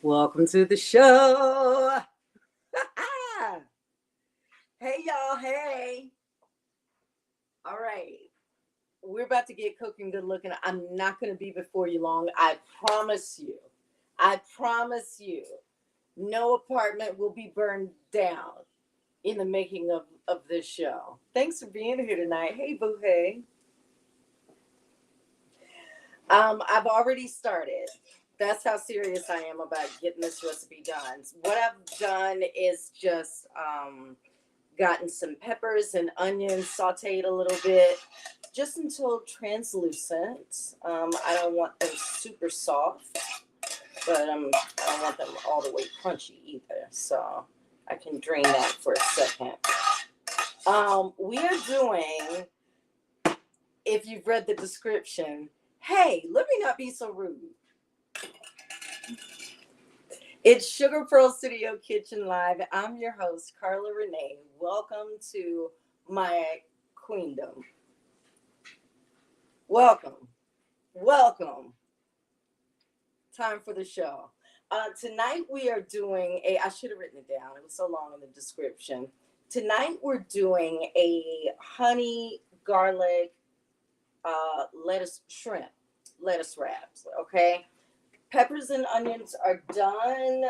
Welcome to the show. Hey, y'all. Hey. All right. We're about to get cooking good looking. I'm not going to be before you long. I promise you. I promise you. No apartment will be burned down in the making of this show. Thanks for being here tonight. Hey, boo. Hey. I've already started. That's how serious I am about getting this recipe done. What I've done is just gotten some peppers and onions sauteed a little bit, just until translucent. I don't want them super soft, but I don't want them all the way crunchy either. So I can drain that for a second. We are doing, if you've read the description, hey, let me not be so rude. It's Sugar Pearl Studio Kitchen Live. I'm your host, Carla Renee. Welcome to my queendom. Welcome. Welcome. Time for the show. Tonight we are doing I should have written it down. It was so long in the description. Tonight we're doing a honey garlic lettuce wraps. Okay. Peppers and onions are done.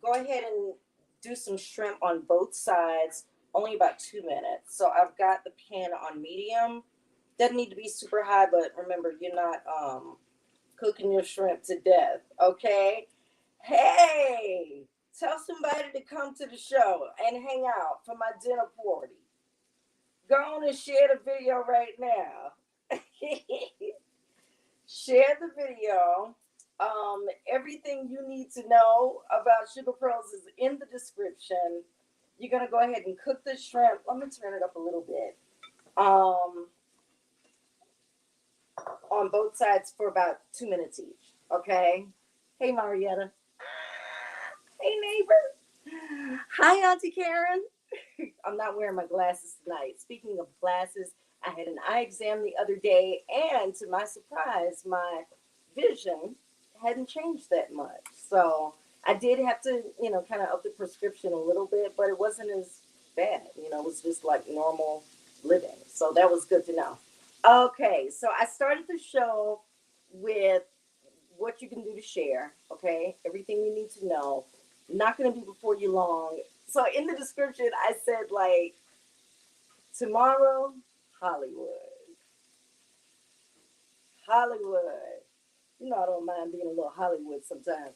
Go ahead and do some shrimp on both sides. Only about 2 minutes. So I've got the pan on medium. Doesn't need to be super high, but remember, you're not cooking your shrimp to death. Okay? Hey, tell somebody to come to the show and hang out for my dinner party. Go on and share the video right now. Share the video. Everything you need to know about Sugar Pearls is in the description. You're going to go ahead and cook the shrimp. Let me turn it up a little bit. On both sides for about 2 minutes each. Okay? Hey, Marietta. Hey, neighbor. Hi, Auntie Karen. I'm not wearing my glasses tonight. Speaking of glasses, I had an eye exam the other day, and to my surprise, my vision hadn't changed that much. So I did have to, kind of up the prescription a little bit, but it wasn't as bad. It was just like normal living. So that was good to know. Okay, so I started the show with what you can do to share, okay? Everything you need to know. Not going to be before you long. So in the description, I said, like, tomorrow, Hollywood. Hollywood. I don't mind being a little Hollywood sometimes.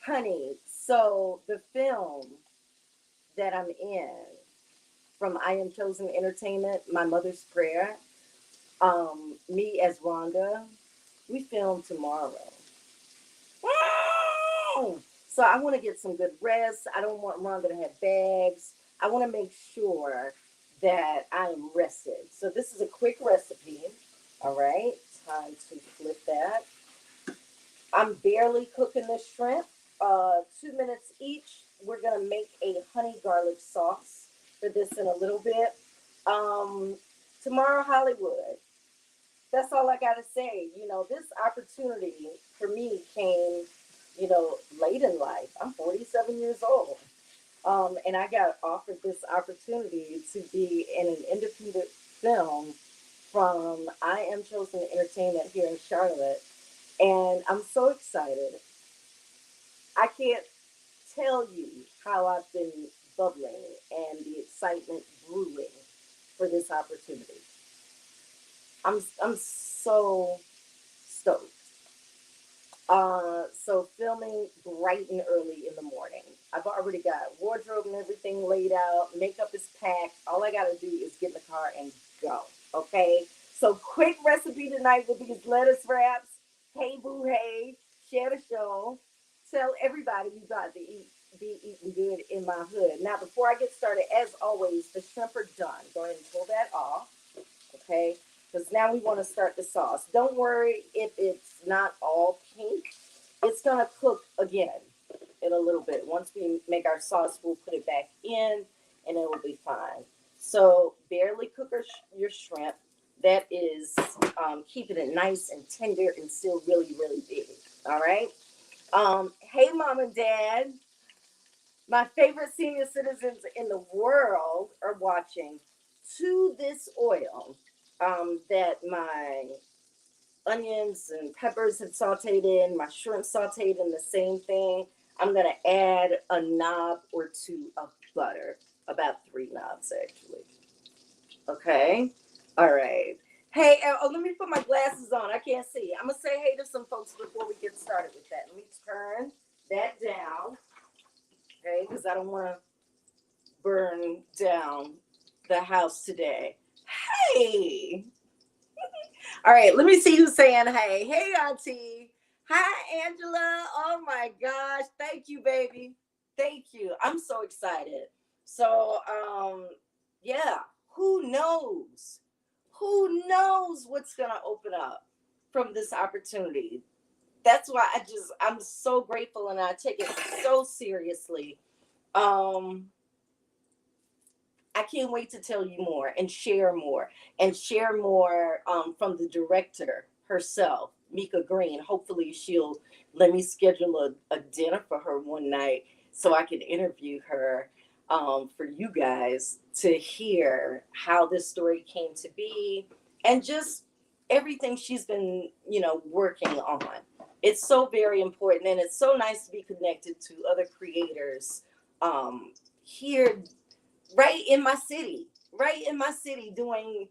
Honey, so the film that I'm in from I Am Chosen Entertainment, My Mother's Prayer, me as Rhonda, we film tomorrow. So I want to get some good rest. I don't want Rhonda to have bags. I want to make sure that I am rested. So this is a quick recipe. All right, time to flip that. I'm barely cooking the shrimp. 2 minutes each. We're going to make a honey garlic sauce for this in a little bit. Tomorrow, Hollywood. That's all I got to say. This opportunity for me came, late in life. I'm 47 years old. And I got offered this opportunity to be in an independent film from I Am Chosen Entertainment here in Charlotte. And I'm so excited. I can't tell you how I've been bubbling and the excitement brewing for this opportunity. I'm so stoked. So filming bright and early in the morning. I've already got wardrobe and everything laid out. Makeup is packed. All I got to do is get in the car and go. Okay? So quick recipe tonight with these lettuce wraps. Hey, boo, hey. Share the show. Tell everybody you got to be eating good in my hood. Now, before I get started, as always, the shrimp are done. Go ahead and pull that off. Okay? Because now we want to start the sauce. Don't worry if it's not all pink. It's going to cook again in a little bit. Once we make our sauce, we'll put it back in and it will be fine. So barely cook your shrimp. That is keeping it nice and tender and still really, really big. All right. Hey, mom and dad, my favorite senior citizens in the world are watching. To this oil that my onions and peppers have sauteed in, my shrimp sauteed in the same thing, I'm going to add a knob or two of butter, about 3 knobs actually. Okay. All right. Hey, let me put my glasses on. I can't see. I'm going to say hey to some folks before we get started with that. Let me turn that down. Okay, because I don't want to burn down the house today. Hey. All right, let me see who's saying hey. Hey, Auntie. Hi, Angela. Oh my gosh. Thank you, baby. Thank you. I'm so excited. So, yeah, who knows? Who knows what's going to open up from this opportunity? That's why I'm so grateful and I take it so seriously. Um, I can't wait to tell you more and share more from the director herself, Mika Green. Hopefully, she'll let me schedule a dinner for her one night so I can interview her for you guys to hear how this story came to be and just everything she's been, working on. It's so very important and it's so nice to be connected to other creators here right in my city doing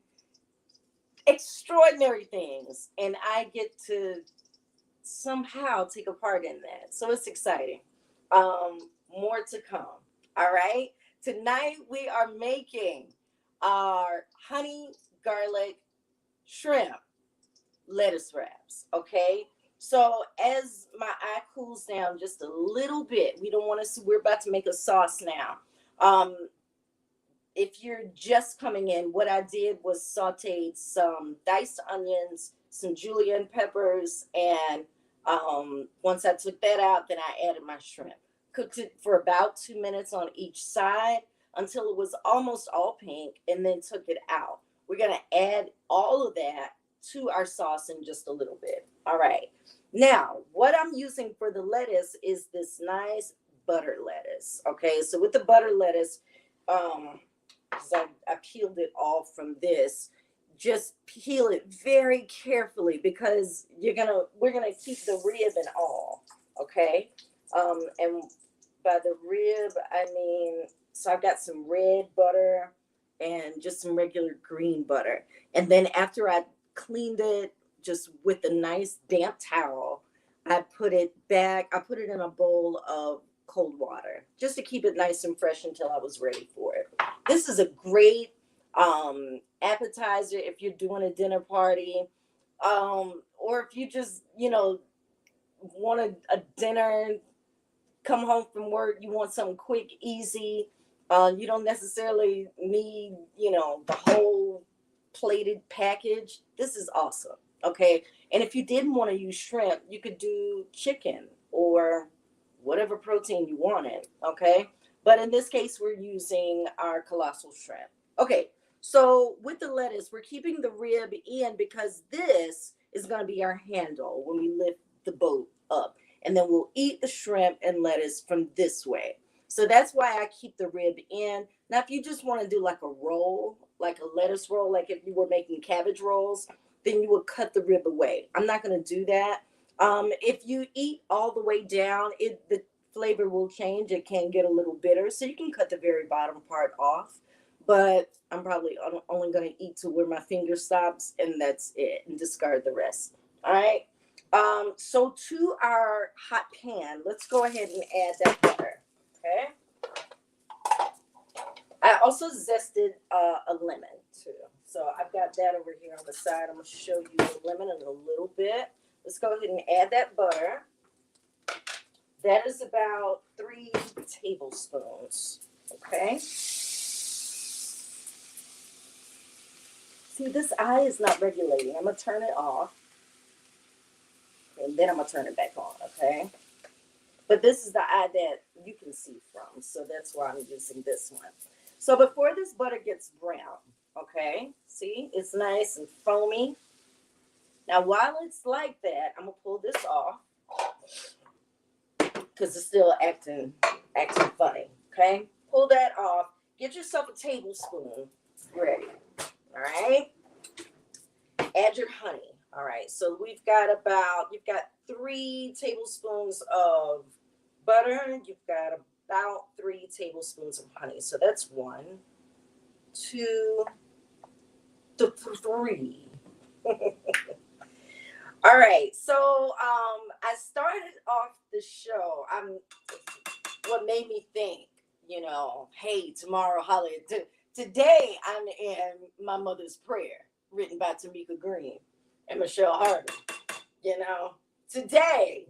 extraordinary things. And I get to somehow take a part in that. So it's exciting. More to come. All right. Tonight we are making our honey garlic shrimp lettuce wraps. Okay. So as my eye cools down just a little bit, we don't want to, we're about to make a sauce now. If you're just coming in, what I did was sauteed some diced onions, some julienne peppers, and once I took that out, then I added my shrimp. Cooked it for about 2 minutes on each side until it was almost all pink, and then took it out. We're gonna add all of that to our sauce in just a little bit. All right. Now, what I'm using for the lettuce is this nice butter lettuce. Okay, so with the butter lettuce, so I peeled it off from this. Just peel it very carefully because we're gonna keep the rib and all, okay? And by the rib I mean, so I've got some red butter and just some regular green butter. And then after I cleaned it just with a nice damp towel, I put it back. I put it in a bowl of cold water just to keep it nice and fresh until I was ready for it. This is a great appetizer if you're doing a dinner party, or if you just, want a dinner, come home from work, you want something quick, easy. You don't necessarily need, the whole plated package. This is awesome. Okay. And if you didn't want to use shrimp, you could do chicken or whatever protein you wanted. Okay. But in this case, we're using our colossal shrimp. Okay. So with the lettuce, we're keeping the rib in because this is going to be our handle when we lift the boat up. And then we'll eat the shrimp and lettuce from this way. So that's why I keep the rib in. Now, if you just want to do like a roll, like a lettuce roll, like if you were making cabbage rolls, then you would cut the rib away. I'm not going to do that. If you eat all the way down, the flavor will change. It can get a little bitter, so you can cut the very bottom part off. But I'm probably only going to eat to where my finger stops, and that's it, and discard the rest. All right. So to our hot pan, let's go ahead and add that butter. Okay. I also zested a lemon too. So I've got that over here on the side. I'm going to show you the lemon in a little bit. Let's go ahead and add that butter. That is about 3 tablespoons. Okay. See, this eye is not regulating. I'm going to turn it off. And then I'm going to turn it back on. Okay. But this is the eye that you can see from. So that's why I'm using this one. So before this butter gets brown, okay, see, it's nice and foamy. Now, while it's like that, I'm going to pull this off. because it's still acting funny. Okay, pull that off. Get yourself a tablespoon ready. All right. Add your honey. All right. So you've got 3 tablespoons of butter. You've got about 3 tablespoons of honey. So that's 1, 2, 3. All right. So I started off the show. What made me think, hey, tomorrow holiday. Today I'm in My Mother's Prayer, written by Tamika Green and Michelle Harden. Today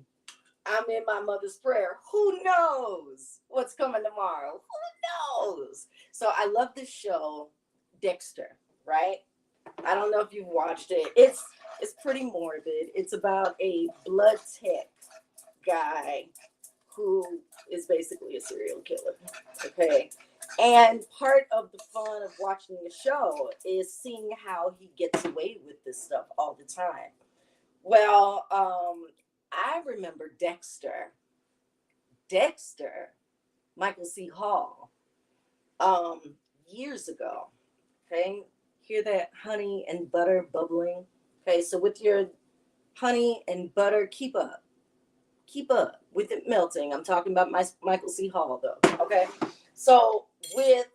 I'm in My Mother's Prayer. Who knows what's coming tomorrow? Who knows? So I love this show, Dexter, right? I don't know if you've watched it. It's pretty morbid. It's about a blood tech guy who is basically a serial killer. Okay. And part of the fun of watching the show is seeing how he gets away with this stuff all the time. Well, I remember Dexter, Michael C. Hall, years ago. Okay. Hear that honey and butter bubbling? Okay. So with your honey and butter, keep up with it melting. I'm talking about Michael C. Hall, though. Okay. So with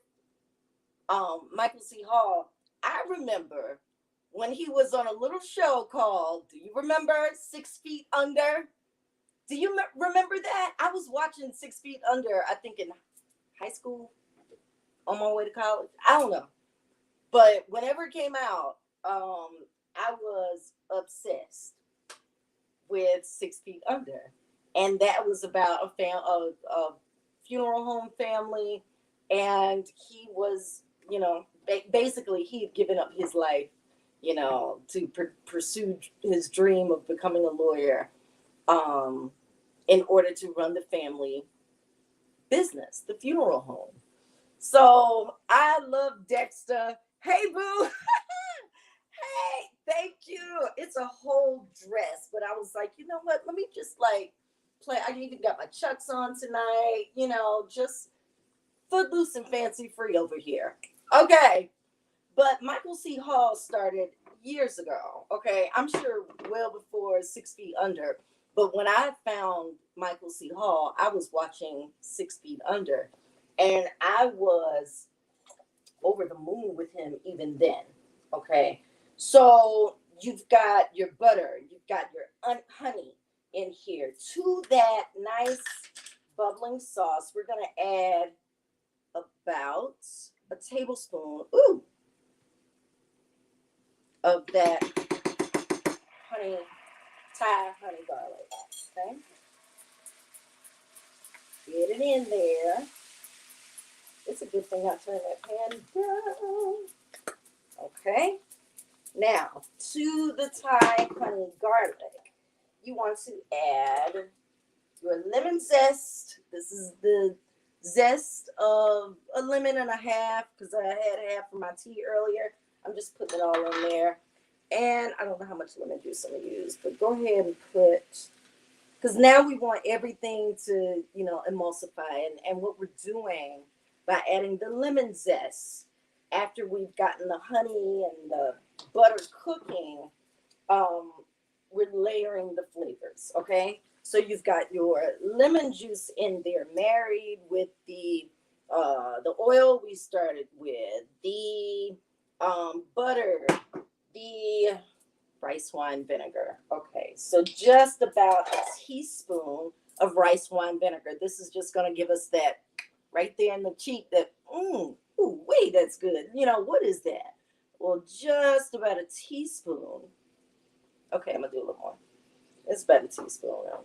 Michael C. Hall, I remember when he was on a little show called, do you remember 6 Feet Under? Do you remember that? I was watching 6 Feet Under, I think in high school, on my way to college. I don't know. But whenever it came out, I was obsessed with 6 Feet Under. And that was about a funeral home family. And he was, basically he had given up his life, to pursue his dream of becoming a lawyer in order to run the family business, the funeral home. So I love Dexter. Hey, boo. Hey, thank you. It's a whole dress. But I was like, you know what? Let me just play. I even got my Chucks on tonight, just footloose and fancy free over here. Okay. But Michael C. Hall started years ago. Okay. I'm sure well before 6 Feet Under. But when I found Michael C. Hall, I was watching 6 Feet Under. And I was over the moon with him even then. Okay. So you've got your butter. You've got your honey in here. To that nice bubbling sauce, we're going to add about a tablespoon of that Thai honey garlic. Okay. Get it in there. It's a good thing I turned that pan down. Okay. Now, to the Thai honey garlic, you want to add your lemon zest. This is the zest of a lemon and a half because I had half of my tea earlier. I'm just putting it all in there. And I don't know how much lemon juice I'm going to use, but go ahead and put, because now we want everything to, emulsify. And what we're doing by adding the lemon zest after we've gotten the honey and the butter cooking, we're layering the flavors, okay? So you've got your lemon juice in there married with the oil we started with, the butter, the rice wine vinegar. Okay, so just about a teaspoon of rice wine vinegar. This is just going to give us that right there in the cheek that, wait, that's good. What is that? Well, just about a teaspoon. Okay, I'm going to do a little more. It's about a teaspoon now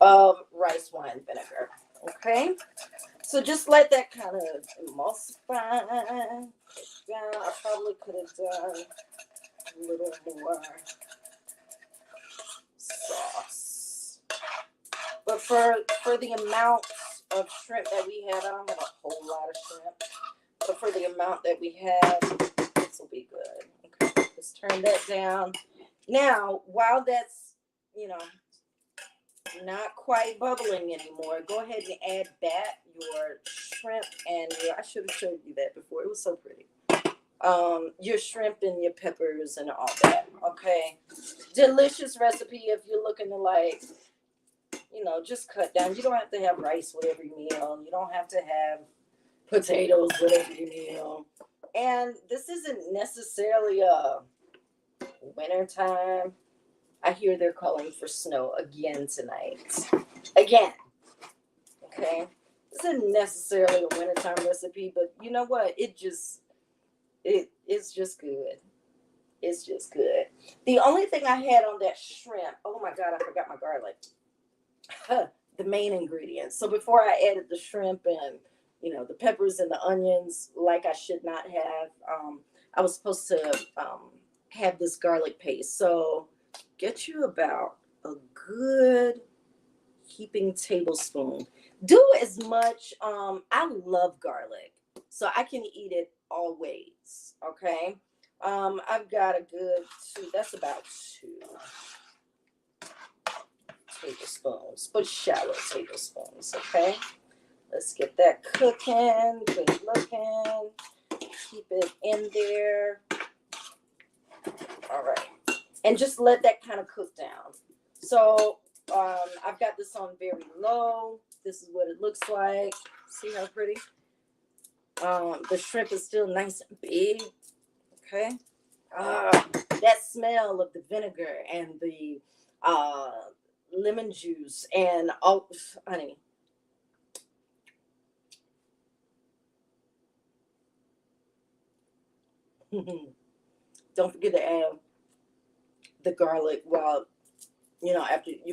of rice wine vinegar. Okay, so just let that kind of emulsify down. I probably could have done a little more sauce, but for the amount of shrimp that we have, I don't have a whole lot of shrimp, but for the amount that we have, this will be good. Okay, just turn that down. Now, while that's not quite bubbling anymore, go ahead and add back your shrimp and your, I should have showed you that before. It was so pretty. Your shrimp and your peppers and all that. Okay. Delicious recipe if you're looking to like, just cut down. You don't have to have rice with every meal. You don't have to have potatoes with every meal. And this isn't necessarily a winter time. I hear they're calling for snow again tonight. Again. Okay. This isn't necessarily a wintertime recipe, but you know what? It's just good. It's just good. The only thing I had on that shrimp, oh my God, I forgot my garlic. The main ingredients. So before I added the shrimp and the peppers and the onions, like I should not have, I was supposed to have this garlic paste. So get you about a good heaping tablespoon. Do as much. I love garlic, so I can eat it always. Okay. I've got a good two. That's about 2 tablespoons, but shallow tablespoons. Okay. Let's get that cooking. Good looking. Keep it in there. All right. And just let that kind of cook down. So I've got this on very low. This is what it looks like. See how pretty? The shrimp is still nice and big. Okay. That smell of the vinegar and the lemon juice and honey. Don't forget to add the garlic while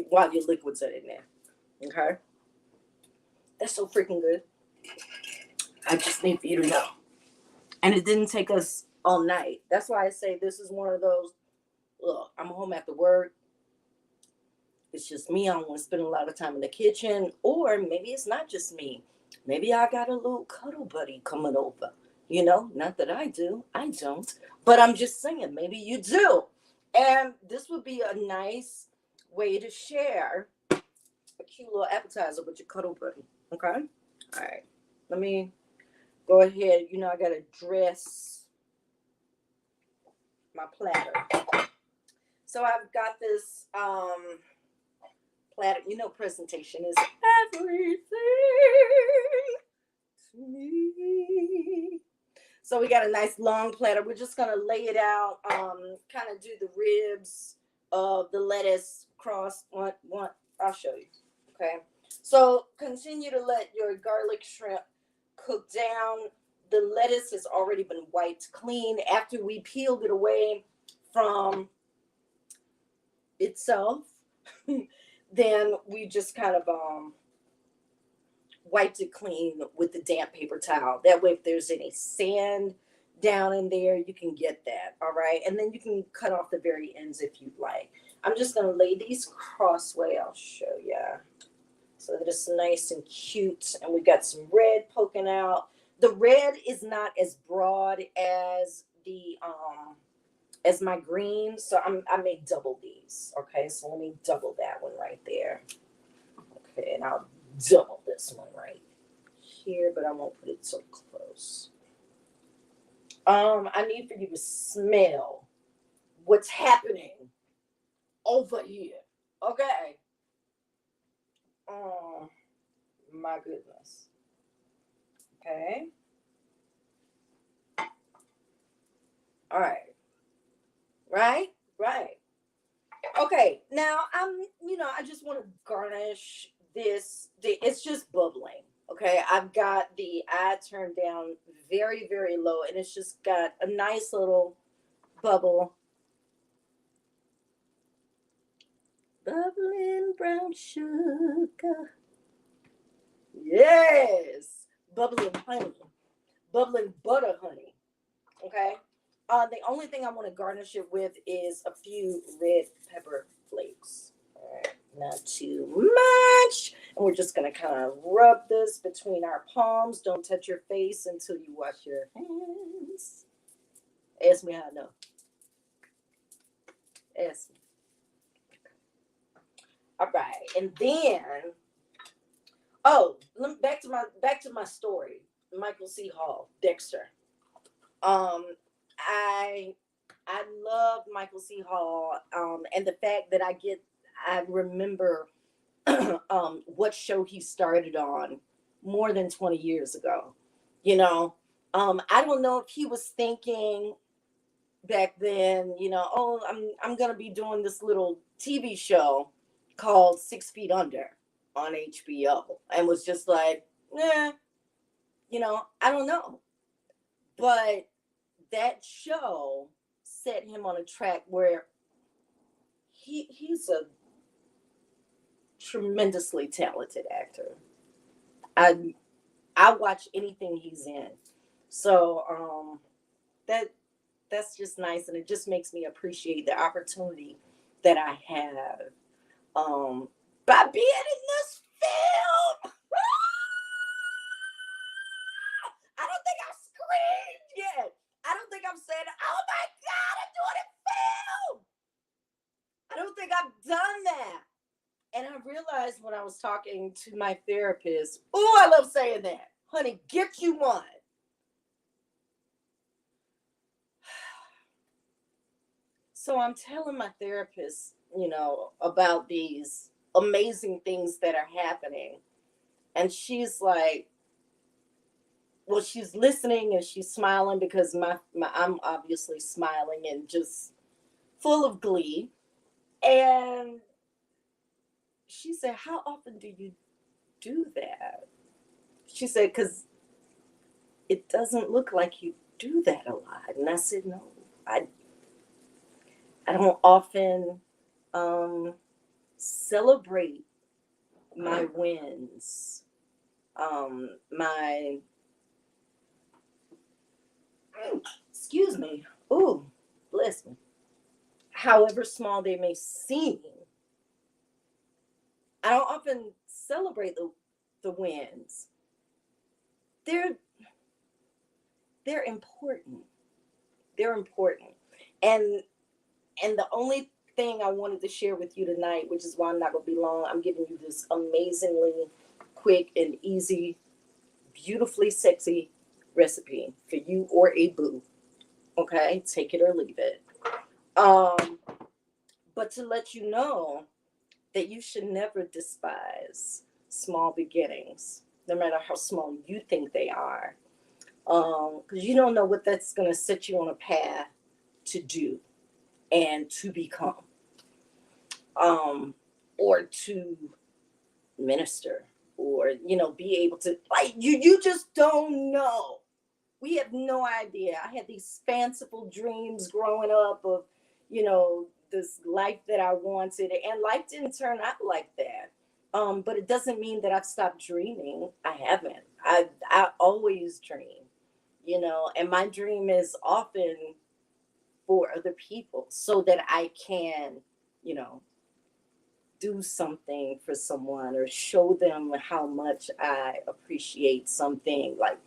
while your liquids are in there. Okay. That's so freaking good. I just need for you to know. And it didn't take us all night. That's why I say this is one of those. Look, I'm home after work. It's just me. I don't want to spend a lot of time in the kitchen. Or maybe it's not just me. Maybe I got a little cuddle buddy coming over. Not that I do. I don't. But I'm just saying, maybe you do. And this would be a nice way to share a cute little appetizer with your cuddle buddy. Okay? All right. Let me go ahead. I got to dress my platter. So I've got this platter. Presentation is everything to me. So we got a nice long platter. We're just gonna lay it out, kind of do the ribs of the lettuce cross one. I'll show you. Okay. So continue to let your garlic shrimp cook down. The lettuce has already been wiped clean after we peeled it away from itself. Then we just kind of wiped it clean with the damp paper towel. That way, if there's any sand down in there, you can get that. All right. And then you can cut off the very ends if you'd like. I'm just going to lay these crossway. I'll show you. So that it's nice and cute. And we got some red poking out. The red is not as broad as the as my green. So I may double these. Okay. So let me double that one right there. Okay. And I'll double this one right here, but I won't put it so close. I need for you to smell what's happening over here. Okay. Oh my goodness. Okay. All right. Right. Okay. Now I just want to garnish this. It's just bubbling. Okay. I've got the eye turned down very, very low, and it's just got a nice little bubble. Bubbling brown sugar. Yes. Bubbling honey. Bubbling butter honey. Okay. The only thing I want to garnish it with is a few red pepper flakes. All right. Not too much. And we're just going to kind of rub this between our palms. Don't touch your face until you wash your hands. Ask me how I know. Ask me. All right. And then, oh, back to my story. Michael C. Hall, Dexter. Um, I I love Michael C. Hall. And the fact that I remember what show he started on more than 20 years ago. You know, I don't know if he was thinking back then, oh, I'm gonna be doing this little TV show called 6 Feet Under on HBO, and was just like, eh, I don't know. But that show set him on a track where he's a tremendously talented actor. I I watch anything he's in. So that that's just nice, and it just makes me appreciate the opportunity that I have by being in this film. I don't think I've screamed yet. I don't think I've said, "Oh my God, I'm doing a film." I don't think I've done that. And I realized when I was talking to my therapist, oh, I love saying that. Honey, get you one. So I'm telling my therapist, about these amazing things that are happening. And she's like, well, she's listening and she's smiling because I'm obviously smiling and just full of glee. And she said, how often do you do that? She said, because it doesn't look like you do that a lot. And I said, no, I I don't often celebrate my wins. My excuse me. Ooh, bless me. However small they may seem, I don't often celebrate the wins. They're they're important. They're important. And and the only thing I wanted to share with you tonight, which is why I'm not gonna be long, I'm giving you this amazingly quick and easy, beautifully sexy recipe for you or a boo. Okay, take it or leave it. Um, but to let you know that you should never despise small beginnings, no matter how small you think they are, because you don't know what that's going to set you on a path to do and to become, um, or to minister, or be able to, like, you just don't know. We have no idea. I had these fanciful dreams growing up of, this life that I wanted, and life didn't turn out like that. But it doesn't mean that I've stopped dreaming. I haven't. I always dream, and my dream is often for other people so that I can, you know, do something for someone or show them how much I appreciate something. Like,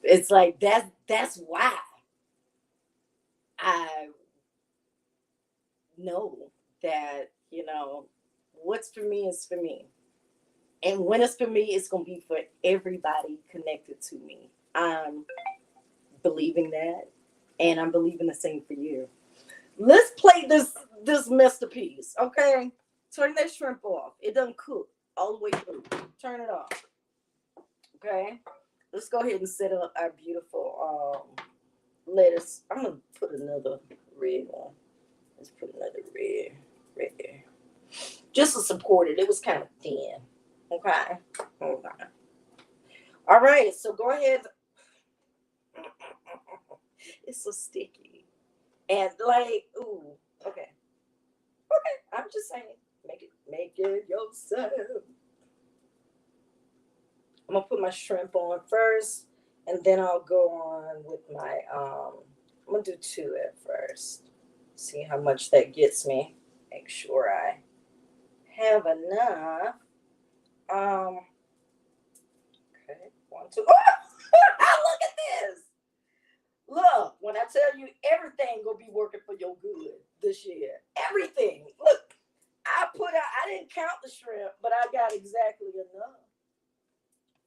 it's like that's why I know that, what's for me is for me. And when it's for me, it's gonna be for everybody connected to me. I'm believing that, and I'm believing the same for you. Let's play this masterpiece, okay? Turn that shrimp off. It doesn't cook all the way through. Turn it off, okay? Let's go ahead and set up our beautiful lettuce. I'm gonna put another red on. Let's put another red right there, just to support it. It was kind of thin, okay? Okay. All right. So go ahead. It's so sticky and like, ooh, okay, okay. I'm just saying, make it yourself. I'm gonna put my shrimp on first, and then I'll go on with my. I'm gonna do two at first. See how much that gets me. Make sure I have enough. Um. Okay. One, two. Oh! Look at this. Look, when I tell you everything gonna be working for your good this year, everything. Look, I count the shrimp, but I got exactly enough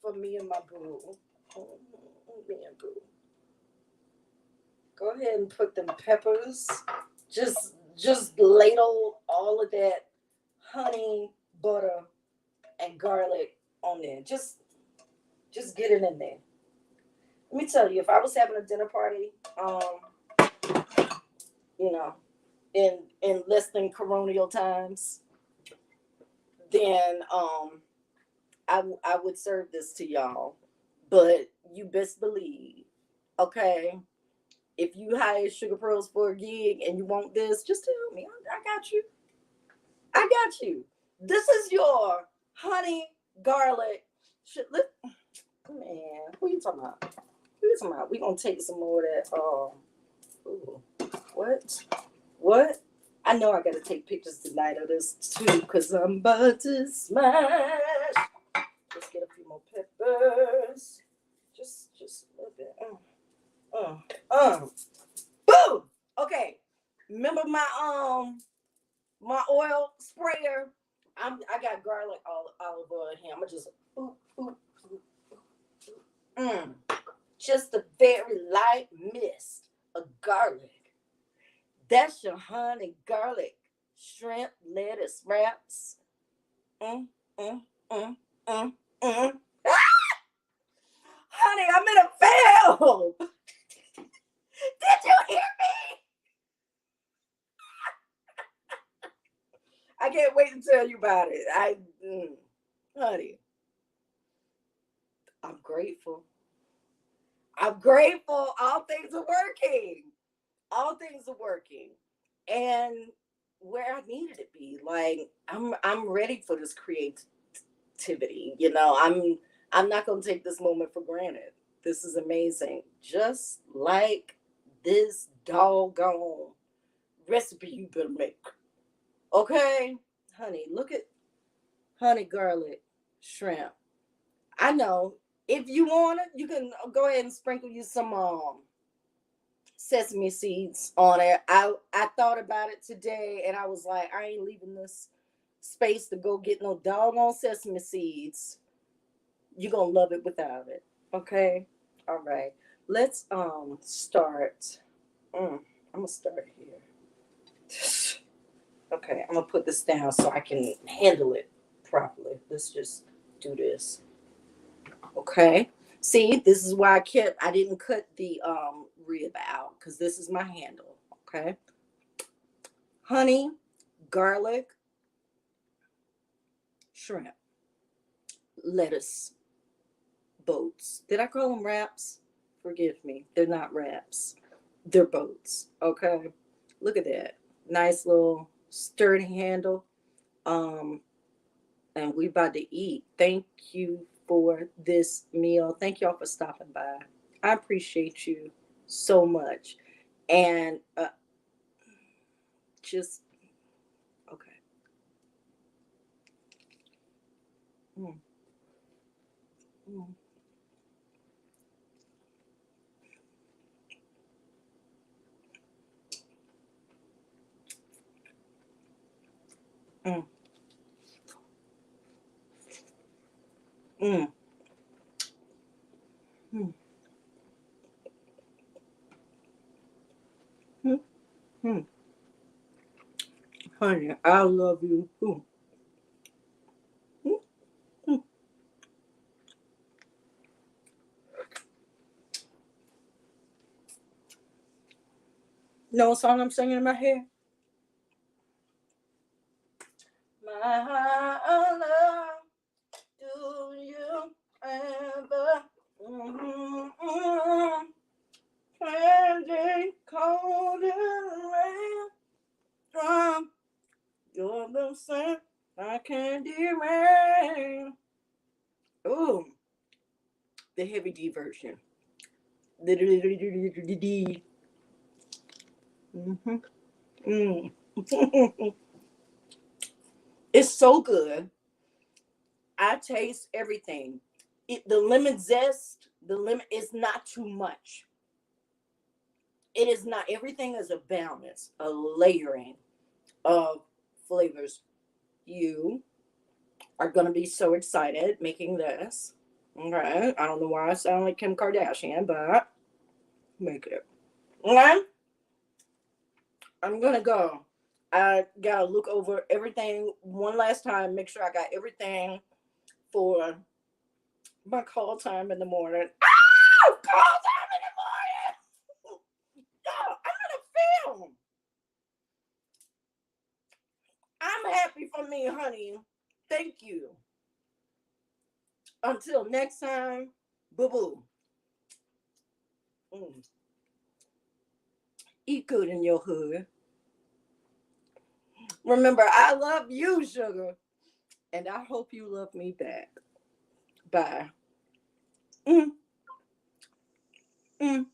for me and my boo. Me and boo. Go ahead and put them peppers. Just ladle all of that honey, butter, and garlic on there. Just get it in there. Let me tell you, if I was having a dinner party, you know, in less than coronial times, then I would serve this to y'all. But you best believe, okay, if you hire Sugar Pearls for a gig and you want this, just tell me. I got you. I got you. This is your honey garlic. Man, who you talking about? Who you talking about? We gonna take some more of that. Ooh, what? What? I know I gotta take pictures tonight of this too, cause I'm about to smash. Let's get a few more peppers. Just a little bit. Boom. Okay. Remember my oil sprayer? I got garlic olive oil in here. I'ma just just a very light mist of garlic. That's your honey garlic shrimp lettuce wraps. Mm, mm, mm, mm, mm. Ah! Honey, I'm in a film. Did you hear me? I can't wait to tell you about it. Honey, I'm grateful. I'm grateful. All things are working. All things are working. And where I needed to be, like I'm ready for this creativity. I'm not gonna take this moment for granted. This is amazing. Just like this doggone recipe you better make. Okay? Honey, look at honey garlic shrimp. I know. If you want it, you can go ahead and sprinkle you some sesame seeds on it. I thought about it today and I was like, I ain't leaving this space to go get no doggone sesame seeds. You're gonna love it without it. Okay? All right. Let's start. I'm gonna start here. Okay, I'm gonna put this down so I can handle it properly. Let's just do this. Okay. See, this is why I didn't cut the rib out because this is my handle. Okay. Honey, garlic, shrimp, lettuce, boats. Did I call them wraps? Forgive me. They're not wraps. They're boats. Okay. Look at that. Nice little sturdy handle. And we about to eat. Thank you for this meal. Thank y'all for stopping by. I appreciate you so much. And just okay. Mm, mm, mm, mm, mm, mm, mm. Honey, I love you. Mm, mm, mm. Know what song I'm singing in my head? My love, do you ever? Mm-hmm. Candy cold and rain from you're the same I candy rain. Oh, the heavy D version. Mm-hmm. Mm. It's so good. I taste everything. The lemon zest, the lemon is not too much. It is not. Everything is a balance, a layering of flavors. You. are going to be so excited making this. Okay. I don't know why I sound like Kim Kardashian, but make it. Okay. I'm going to go. I got to look over everything one last time, make sure I got everything for my call time in the morning. Ah! Call time in the morning! Yo, I'm in a film. I'm happy for me, honey. Thank you. Until next time, boo boo. Eat good in your hood. Remember, I love you, sugar. And I hope you love me back. Bye. Mm, mm.